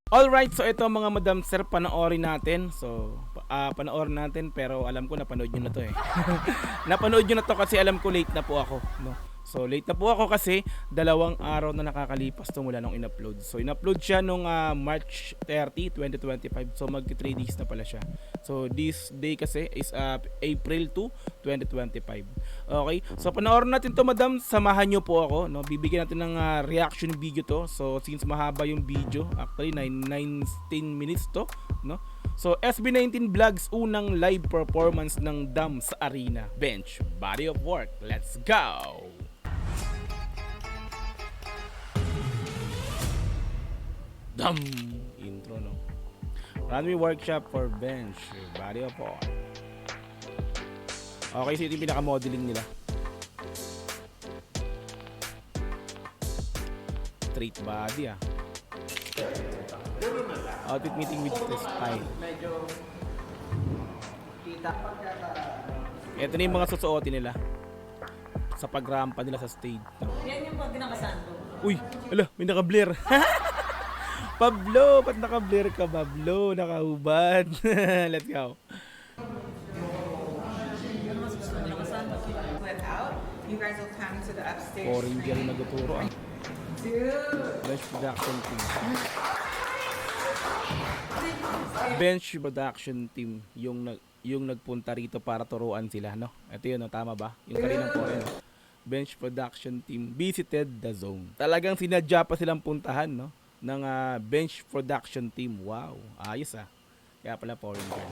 Alright, so ito mga madam sir, panoorin natin. So, panoorin natin pero alam ko napanood nyo na to eh. Napanood nyo na to kasi alam ko late na po ako. No? So, late na po ako kasi 2 araw na nakakalipas to mula nung in-upload. So, in-upload siya nung March 30, 2025. So, magti 3 days na pala siya. So, this day kasi is April 2, 2025. Okay? So, panoorin natin to madam. Samahan nyo po ako. No? Bibigyan natin ng reaction video to. So, since mahaba yung video, actually 19 minutes to. No? So, SB19 Vlogs unang live performance ng Dam sa Arena. Bench, body of work. Let's go! Dam! Intro, no? Runway workshop for Bench, body of work. Okay, so ito yung pinaka-modeling nila. Straight body, Outfit meeting with the style. Medyo kita. Ito na yung mga susuotin nila sa pagrampa nila sa stage. Yan yung pag nakasanto. Uy, ala, may naka-blur. Pablo, ba't naka-blur ka, Pablo? Nakahubad. Let's go. Let out. You guys will come to the upstairs. Foreign girl nagtuturo. Dude. Bench production team. Bench production team yung nagpunta rito para turuan sila, no? Ito yun, no? Tama ba? Yung kaninang foreign. Bench production team visited the zone. Talagang sinadya pa silang puntahan, no? Ng bench production team. Wow, ayos Kaya pala foreign girl.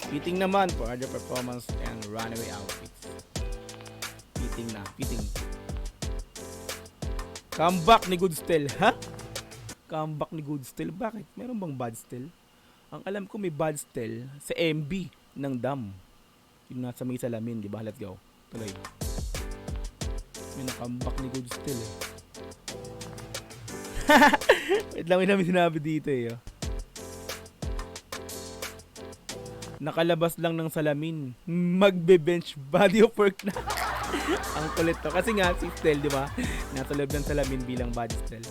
Fitting naman for other performance and runaway outfits. Fitting na, fitting. Comeback ni Goodstel, ha? Comeback ni Goodstel. Bakit? Meron bang Badstel? Ang alam ko may Badstel sa MB ng Dam. Yung nasa may salamin, di ba? Let's go. Tuloy. May na-comeback ni Goodstel eh. Wait lang, may namin sinabi dito eh. Nakalabas lang ng salamin. Magbe-bench body of work na. Ang kulit to. Kasi nga si Stel, di ba? Nasa loob ng salamin bilang body Stel.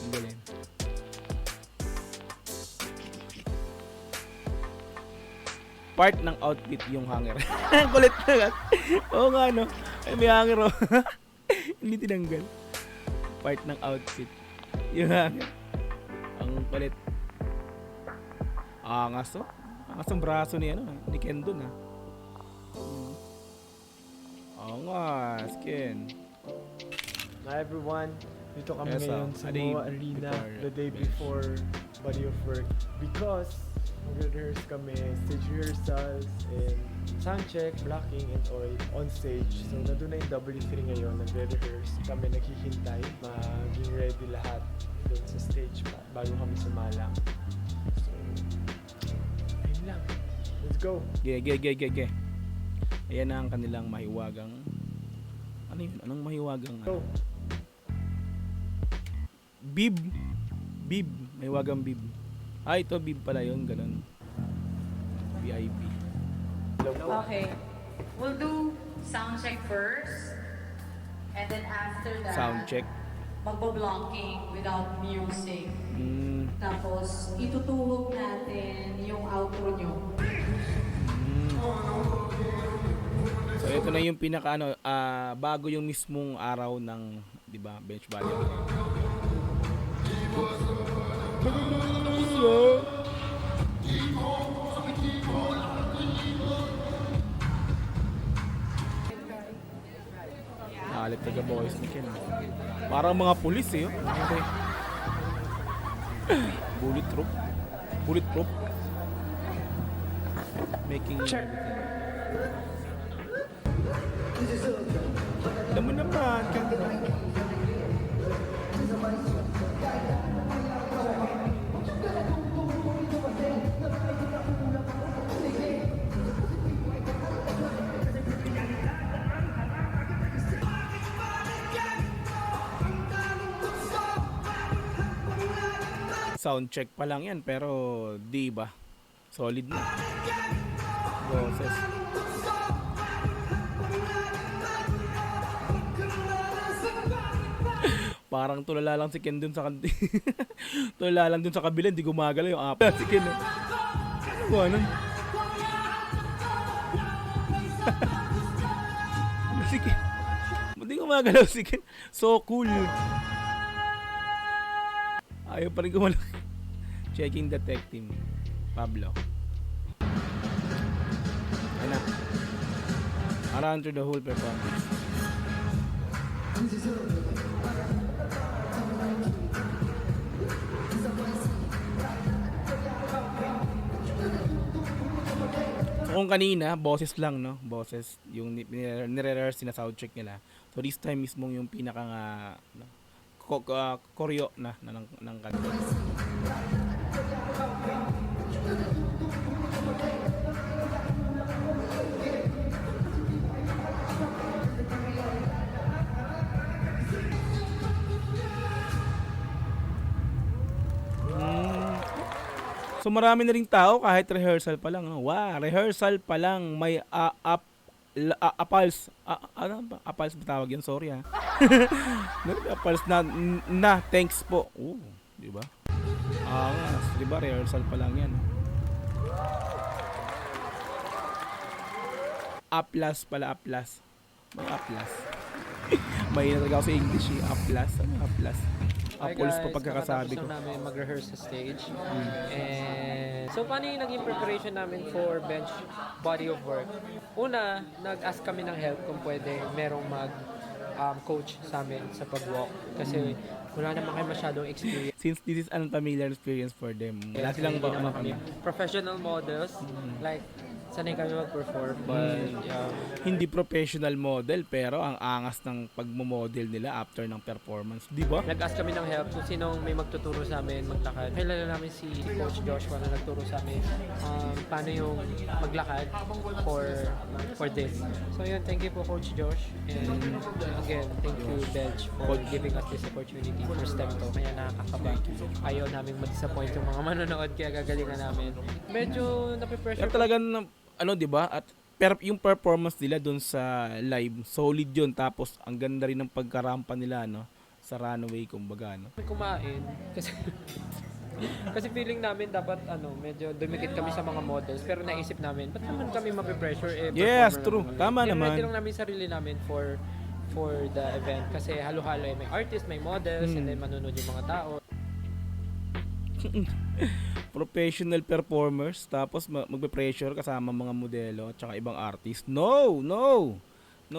Ang galing. Part ng outfit yung hanger. Ang kulit na. Oo nga no. Ay, may hanger oh. Hindi tinanggal. Part ng outfit. Yung hanger. Ang kulit. Angas oh. Angas ang braso ni ni Ken dun Angas, Ken. Hi everyone, dito kami Yes, ngayon sa Adi, Moa Arena before, the day before Body of Work because mag-rehearse kami, stage rehearsals and sound check, blocking and all on stage. So nandun na yung W3 ngayon, nagre-rehearse kami, naghihintay, maging ready lahat dun sa stage bago kami sumalang. So, ayun lang. Let's go! Ge. Ayan na ang kanilang mahiwagang. Ano yun? Anong mahiwagang? Go! Bib. Mahiwagang bib. Ito bib pala yun. Ganun. VIP. Okay. We'll do sound check first. And then after that, Sound check. magbo-blocking without music. Tapos, itutuhog natin yung outro nyo. So ito na yung pinaka bago yung mismong araw ng, 'di ba, bench body. Halit taga boys ni Ken. Parang mga pulis eh. Okay. Bulletproof. Making check. Alam mo naman, sound check pa lang yan pero di ba solid na. boses. Parang tulala lang si Ken dun sa tulala lang dun sa kabila, hindi gumagalaw yung app. Si Ken. Ano ba nun? Si Ken. Hindi gumagalaw si Ken. So cool. Ayaw pa rin gumalaw. Checking the tech team. Pablo. Ayan na. Around through the whole performance. So, kung kanina, boses lang, no? Boses, yung nire-rehearse na soundcheck nila. So, this time mismo yung pinaka choreo na ng kanta. So marami na ring tao kahit rehearsal pa lang. No? Wow, rehearsal pa lang may apals. Ano ba? Apals ba tawag yun? Sorry ha. Apals na thanks po. Di ba? Di ba rehearsal pa lang yan. Aplas pala, aplas. May aplas. May talaga ako sa English eh. Aplas. Ano aplas? Apollos pa pagkakasabi ko. Namin mag-rehearse sa stage. And so paano yung naging preparation namin for bench body of work? Una, nag-ask kami ng help kung pwede merong coach sa amin sa pag-walk. Kasi wala naman kayo masyadong experience. Since this is unfamiliar experience for them, wala silang Hindi naman kami. Professional models, like sanay kami mag-perform, but Hindi professional model pero ang angas ng pagmo-model nila after ng performance, di ba? nag-ask kami ng help kung sinong may magtuturo sa amin maglakad. Kailan namin si Coach Joshua na nagturo sa amin paano yung maglakad for this. So yun, thank you po Coach Josh. And again, thank you Belge for giving us this opportunity. First time to, kaya nakakakaba. Ayaw namin ma-disappoint yung mga manonood, kaya gagalingan namin. Medyo nape-pressure. Kaya talagang ano, di ba? At yung performance nila doon sa live, solid yun. Tapos ang ganda rin ng pagkarampa nila, no? Sa runway, kumbaga, no? Kumain kasi kasi feeling namin dapat medyo dumikit kami sa mga models, pero naisip namin ba't naman kami mape-pressure Yes, performer true. naman. Tama naman. Ready lang namin sarili namin for the event kasi halo-halo may artist, may models, and then manonood yung mga tao. Professional performers, tapos magpe-pressure kasama mga modelo at saka ibang artist. No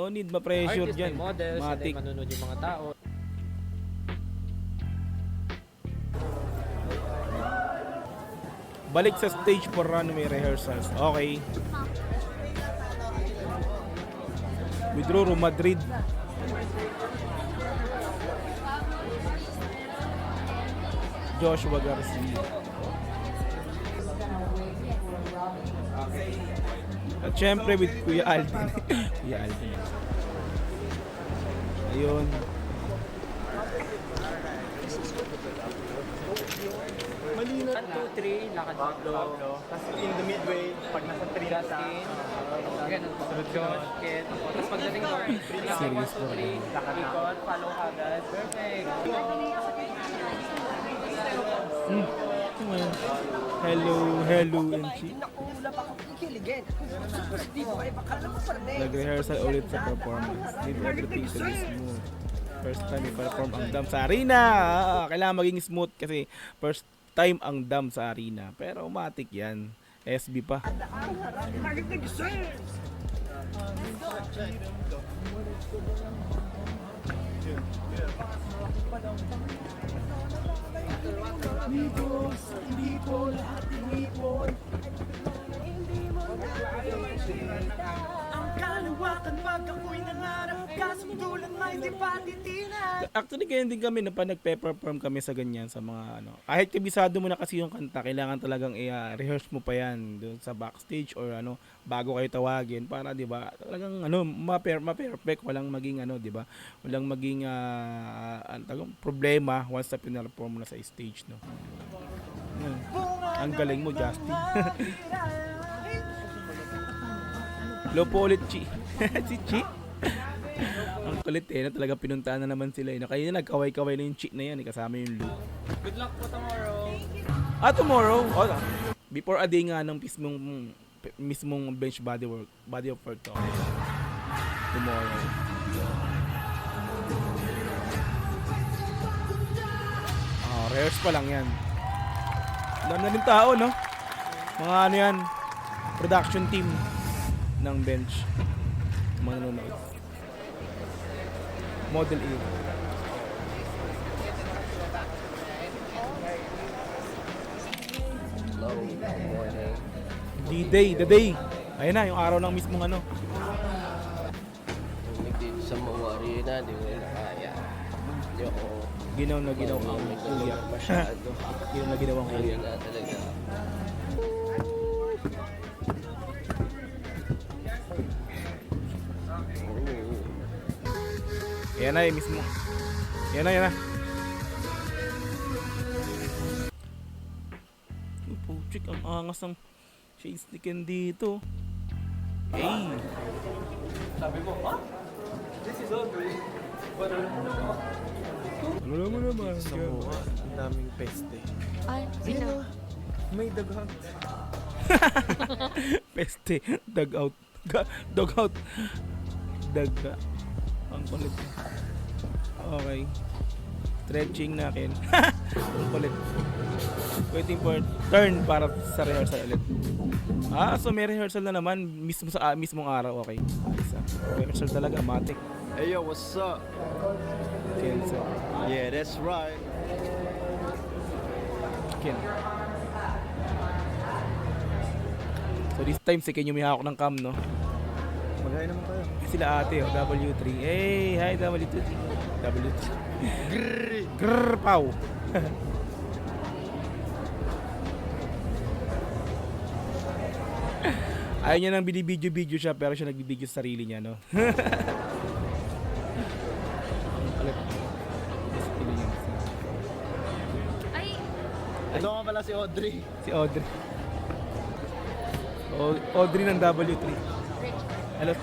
need ma-pressure Artist, dyan. may models, and Matik. then manonood yung mga tao. Balik sa stage for runway rehearsals. Okay. Withdraw Madrid. Joshua Garcia. At syempre with Kuya Alvin. Kuya Alvin. Ayun. Malina. 1, 2, 3, lakad Pablo. Tapos in the midway, pag nasa 3 na sa... Justin, ganun po. Josh, Ken. Tapos pagdating doon, lakad 1, 2, 3, ikot, follow agad. Perfect. Hello, Enchi. Nag-rehearsal ulit sa performance. Need everything to be smooth. First time i-perform ang dam sa arena. Kailangan maging smooth kasi first time ang dam sa arena. Pero matik yan. SB pa. Actually, ganyan din kami na pa nagpe-perform kami sa ganyan sa mga kahit kabisado mo na kasi yung kanta, kailangan talagang i-rehearse mo pa yan doon sa backstage or bago kayo tawagin para 'di ba? Talagang ma-perfect, walang maging 'di ba? Walang maging problema once na pinarform mo na sa stage, no. Ang galing mo, Justin. Low po ulit, Chi. Si Chi. Ang kulit eh, na talaga pinuntahan na naman sila. Kaya nagkaway-kaway na yung Chi na yan, kasama yung Lou. Good luck po tomorrow. Tomorrow. Before a day nga ng mismong bench body of work to. Tomorrow. Rehearse pa lang yan. Dami na rin tao, no? Mga ano yan, production team ng bench. Mga nanonood. Model A. D-Day, the day. Ayun na, yung araw ng mismong ano. Dito sa mawari na, di mo na kaya. Hindi ako Ginaw na ginaw ang kuya. masyado. Ginaw na ginaw ang Kaya kuya. na talaga. Yan na, yung mismo. Yan na, yan na. Puchik, ang angas ng shades ni Ken dito. Hey! Ano naman naman? Sa mukha, ang daming peste. Ay, sino? May daghang. Peste, dug out. Dog out. Daga. Ang kulit. Okay. Stretching natin. Ang kulit. Waiting for turn para sa rehearsal ulit. So may rehearsal na naman mismo sa mismong araw. Okay. Rehearsal talaga, matik. Hey yo, what's up? Kenzo. Yeah, that's right. Ken. So this time si Ken yung may hawak ng cam, no? Maghay naman kayo. Sila ate, W3. Hey, hi W3. W3. Grrr, pow. Ayaw niya nang binibidyo-video siya pero siya nagbibidyo sa sarili niya, no? Ang kulit. Sarili niya. Ay, Ito nga pala si Audrey. Si Audrey. Audrey ng W3. Hello.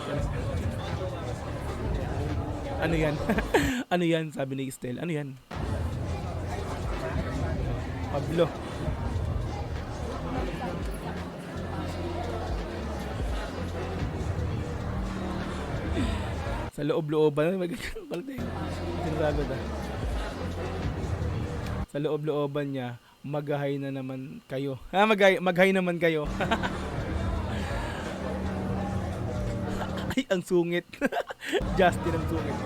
Ano yan? Ano yan? Sabi ni Estel. Ano yan? Pablo. Sa loob-looban. Sinasabi na. Sa loob-looban niya, maghahay na naman kayo. Maghay naman kayo. Ay, ang sungit. Justin ang sungit.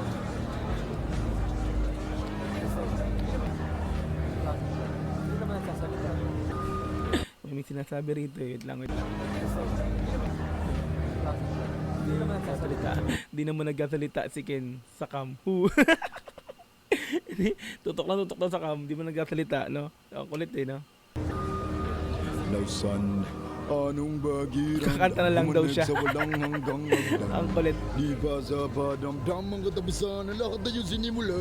Hindi naman nagsasalita. May sinasabi rito eh. Wait lang. Hindi naman nagsasalita. Di naman nagsasalita si Ken sa cam. Tutok lang sa cam. Di mo nagsasalita, no? Ang kulit eh, no? Now son, anong bagirang Kakanta na lang daw siya. Sa walang hanggang hanggang. Ang kulit. Di ba sa padamdam ang katapusan ang lahat na yung sinimula?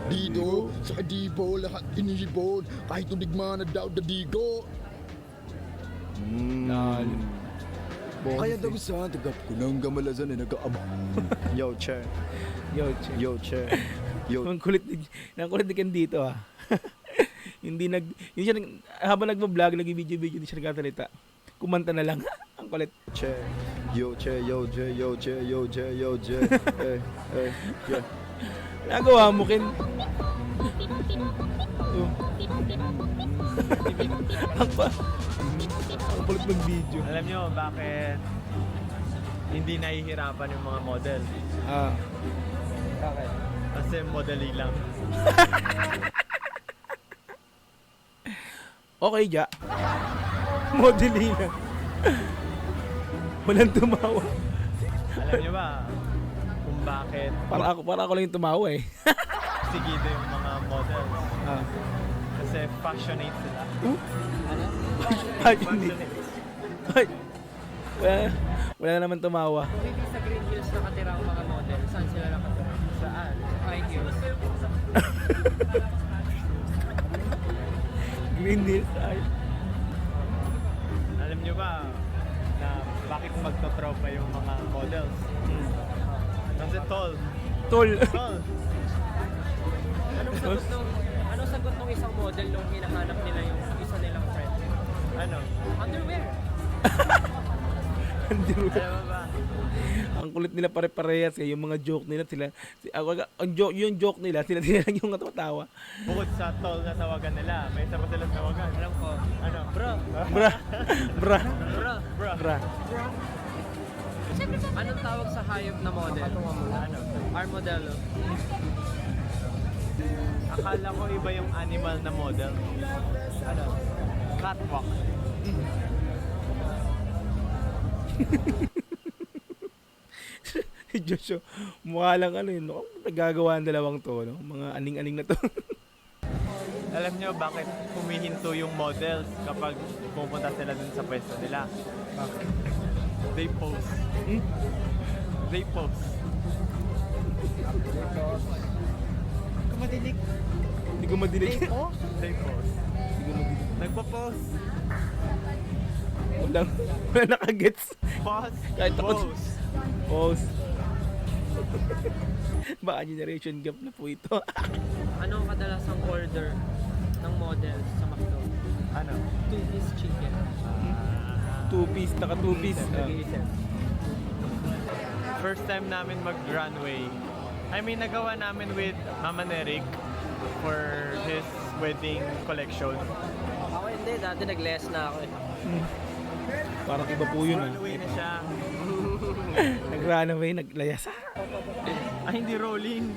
Dito, sa kadibo, lahat inihibon. Kahit tunigma na daw dadigo. Lol. Kaya daw sa tagap ko ng kamalasan ay nag-aabang. Yo, chair. Yo, che. Yo, chair. Yo. Ang kulit ni Ken dito, ah. Hindi siya habang nagvo-vlog, nag-video, hindi siya nagsasalita. Kumanta na lang. Ang kulit. Chair. Yo, chair. Yo, chair. Yo, chair. Yo, chair. Yo, chair. Yeah. Nagawa mo, Ken. Ang kulit mag-video. Alam nyo bakit hindi nahihirapan yung mga model? Bakit? Kasi modeli lang. Okay, Ja. Modeli lang. Walang tumawa. Alam nyo ba kung bakit Para ako lang yung tumawa eh. sigido yung mga models? Ah. Kasi fashionate sila. Ay, hindi. Ay. Wala naman tumawa. Kung hindi sa Green Hills nakatira ang mga model, saan sila nakatira? Saan? High Hills. Green Hills. Ay. Alam nyo ba na bakit magtotropa yung mga models. Kasi tall. Tol. Tall. Anong sagot ng isang model nung hinahanap nila yung isa nilang friend? Ano? Underwear. Hindi mo- Alam mo ba? Ang kulit nila pare-parehas eh. Yung mga joke nila sila. Yung joke nila sila lang yung tumatawa. Bukod sa tall na tawagan nila, may isa pa silang tawagan. Alam ko. Ano? Bro. Bra. Bra. Bro. Bra. Anong tawag sa hayop na model? Ano? Armadillo. Akala ko iba yung animal na model. Ano? Catwalk. Joshua, mukha lang ano yun. Nagagawa ang dalawang to, no? Mga aning-aning na to. Alam nyo bakit humihinto yung models kapag pupunta sila dun sa pwesto nila? They pose. They pose. Kumadilig. Hindi ko madinig. They pose. Hindi ko madinig. Nagpa-pose. Wala nakagets. Pause. Kahit ako. Pose. Pause. Baka generation gap na po ito. Ano ang kadalasang order ng model sa McDo? Ano? 2-piece chicken. Two-piece, naka two-piece. First time namin mag-runway. I mean, nagawa namin with Mama Nerik for his wedding collection. Ako hindi, dati nag-less na ako eh. Parang iba po yun. Runway na siya. Nag-runaway, naglayas. Ay, hindi rolling.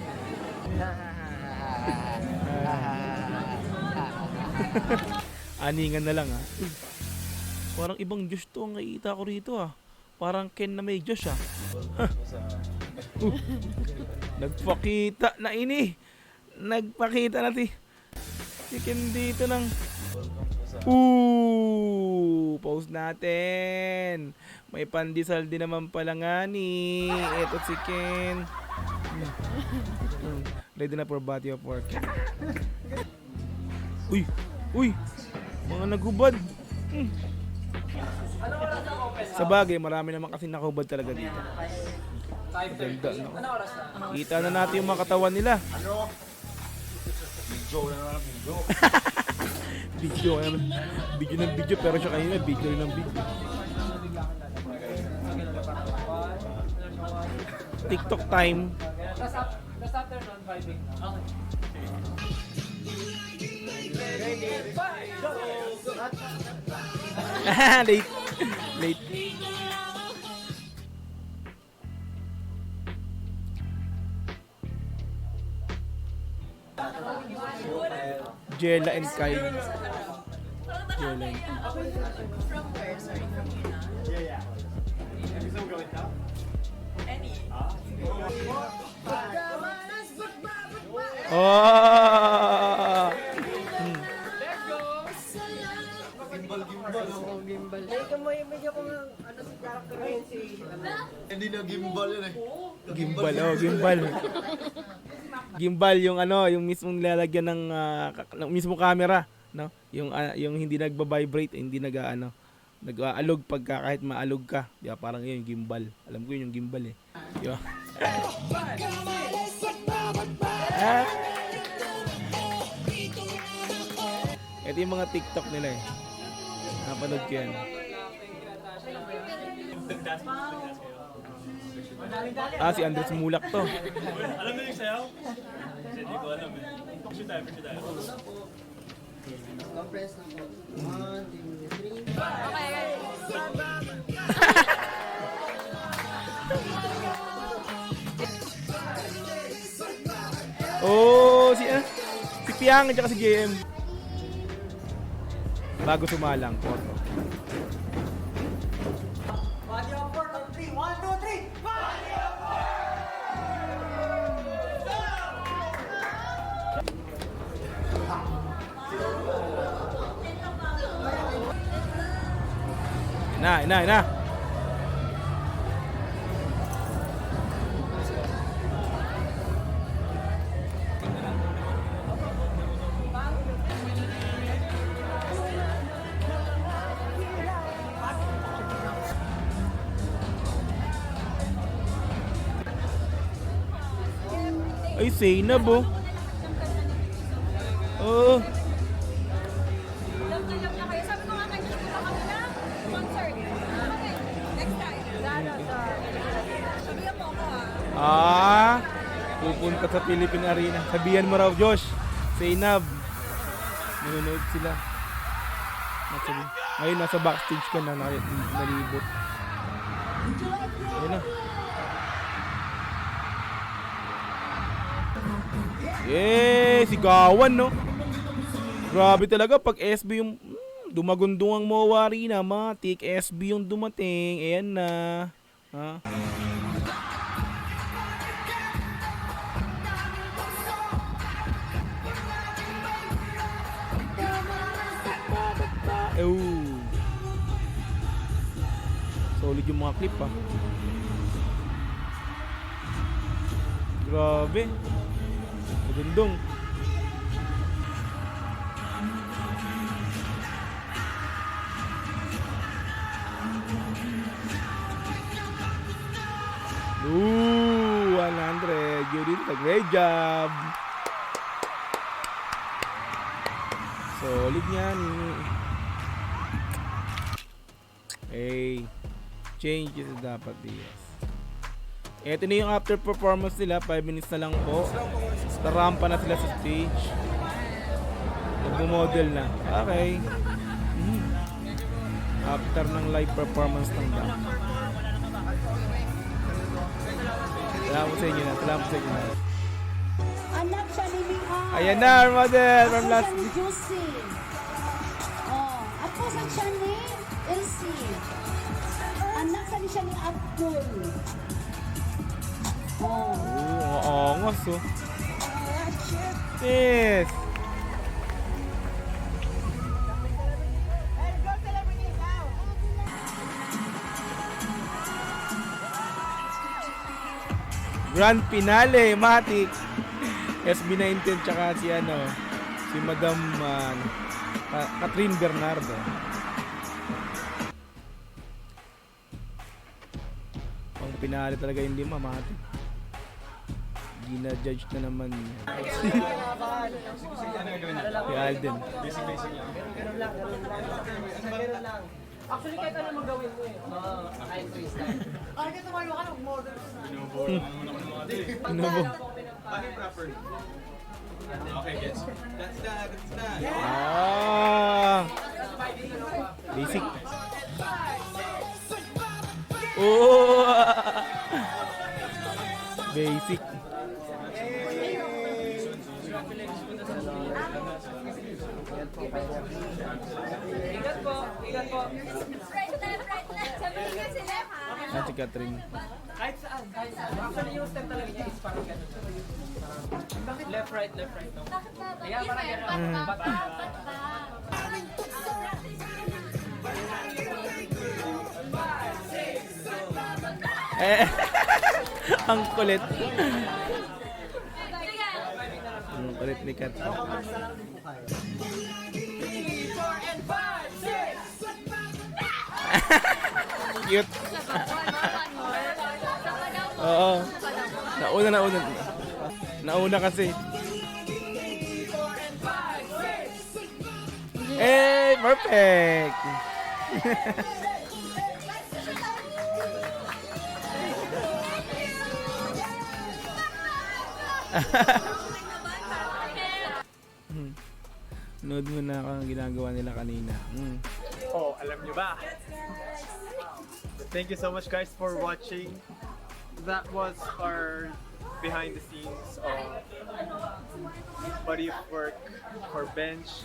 Aningan na lang ah. Parang ibang Diyos to ang nakikita ko rito ah. Parang Ken na may Diyos ah. Nagpakita na ini. Nagpakita na si Ken dito ng pause natin. May pandesal din naman pala nga ni. Ito si Ken. Ready na for body of work. Uy, mga nagubad. Sa bagay, marami naman kasi nakahubad talaga dito. Ganda, no? Kita na natin yung mga katawan nila. Video ng video, pero siya kanina, video rin ng video. TikTok time. Tapos after nun, vibing. Okay. Late. Jella and Kyle. Jella and From where? Sorry, from Yuna? Oh! Hindi na gimbal yun eh. Gimbal. Gimbal yung ano, yung mismong nilalagyan ng mismong camera, no? Yung hindi nagba-vibrate, hindi nag-aalog pagka kahit maalog ka. Di ba? Parang yun yung gimbal. Alam ko yun yung gimbal eh. Di ba? Ito yung mga TikTok nila eh. Napanood ko yan. Si Andres Mulak to. Alam mo yung sayaw? Kasi hindi ko alam eh. Shoot tayo. Compress na po. 1, 2, 3. Oh, si Piang at saka si JM. Bago sumalang, photo. Body of work on 3. 1, 2, 3. Body of Na. Ay, Zainab oh. Oh. Love na kayo. Sabi ko nga kay Josh, punta kami na concert. Okay, next time. Sabihan mo ako Pupunta sa Philippine Arena. Sabihan mo raw, Josh. Zainab. Nanonood sila. Ngayon, nasa backstage ka na nalibot. Ayun na. Sigawan, no? Grabe talaga pag SB yung dumagundong ang MOA Arena, matik. SB yung dumating. Ayan na. Ha? Solid yung mga clip ah. Grabe. Magandong. Ooh, 100. You did a great job. Solid yan. Hey, changes dapat yes. Ito na yung after performance nila. 5 minutes na lang po. Tarampa na sila sa stage. Nagmo-model na. Okay. After ng live performance ng band. Salamat sa inyo na. Salamat sa inyo na. Anak siya ni Mia. Ayan na, our model from Apo last siya ni week. Juicy. Oh, apo siya ni Elsie. Anak siya ni Abdul. Oh. Angos oh. Yes. Grand finale, Matic. SB19 tsaka si Madam Catherine Bernardo. Ang pinali talaga yung lima, Matic. Gina-judge na naman niya. Si Alden. Actually, kahit ano magawin mo kahit freestyle. Kahit tumayo ka, mag-model. Inubo. Okay, gets. That's that. Basic. Oh! Basic. Ingat po. Sabihin nga sila ha. Si Catherine. Kahit saan. Actually, yung step talaga niya is parang ganun. Left, right, no? Bakit ba? Kaya parang ganun. Ba't ba? Ang kulit. Ang kulit ni Kat. Cute. Oo. Nauna kasi. Perfect. Nood mo na ako ang ginagawa nila kanina. Oh, alam nyo ba? Thank you so much guys for watching. That was our behind the scenes of body of work for Bench.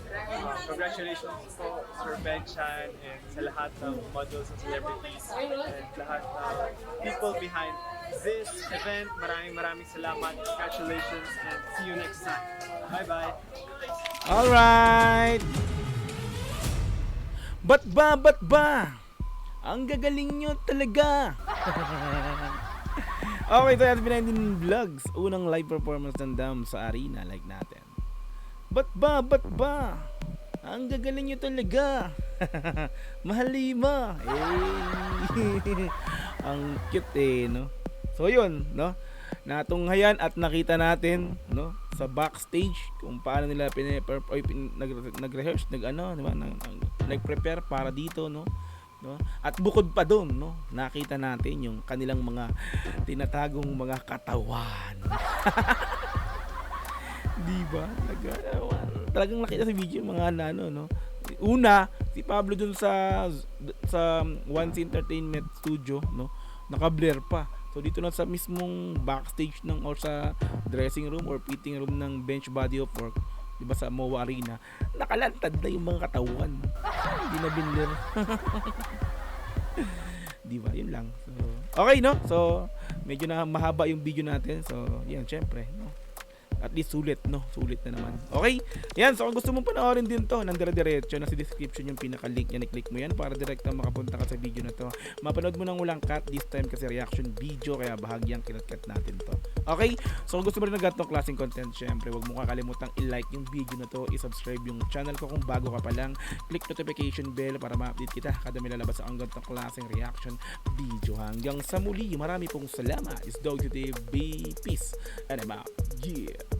Congratulations po Sir Benchan and sa lahat ng models and celebrities and lahat ng people behind this event. Maraming salamat. Congratulations and see you next time. Bye-bye. Alright! Ba't ba? Ang gagaling nyo talaga! Okay, so SB19 Vlogs. Unang live performance ng Dam sa arena like natin. Ba't ba? Ang gagaling nyo talaga! Mahalima! Ang cute no? So yun, no? natunghayan at nakita natin, no, sa backstage kung paano nila nag-rehearse, di ba, nag-prepare para dito, no. At bukod pa doon, no, nakita natin yung kanilang mga tinatagong mga katawan. Di ba? Talagang nakita sa video yung mga no. Una, si Pablo dun sa Once Entertainment Studio, no, naka-blur pa. So dito na sa mismong backstage or sa dressing room or fitting room ng Bench Body of Work, di ba, sa MOA Arena, nakalantad na yung mga katawan. Hindi na binler. Di ba? Yun lang. So, okay, no? So, medyo na mahaba yung video natin. So, yan, syempre, no? At least sulit, no? Sulit na naman. Okay? Yan, so kung gusto mong panoorin din to, nandire-diretso, nasa description yung pinaka-link yan, i-click mo yan para direkta makapunta ka sa video na to. Mapanood mo nang walang cut this time kasi reaction video, kaya bahagyang kinat-cut natin to. Okay? So kung gusto mo rin ng ganitong klaseng content, syempre, wag mo kakalimutang i-like yung video na to, i-subscribe yung channel ko kung bago ka pa lang, click notification bell para ma-update kita kada may lalabas ang ganitong klaseng reaction video. Hanggang sa muli, marami pong salamat. It's Dog TV. Peace and I'm out. Yeah.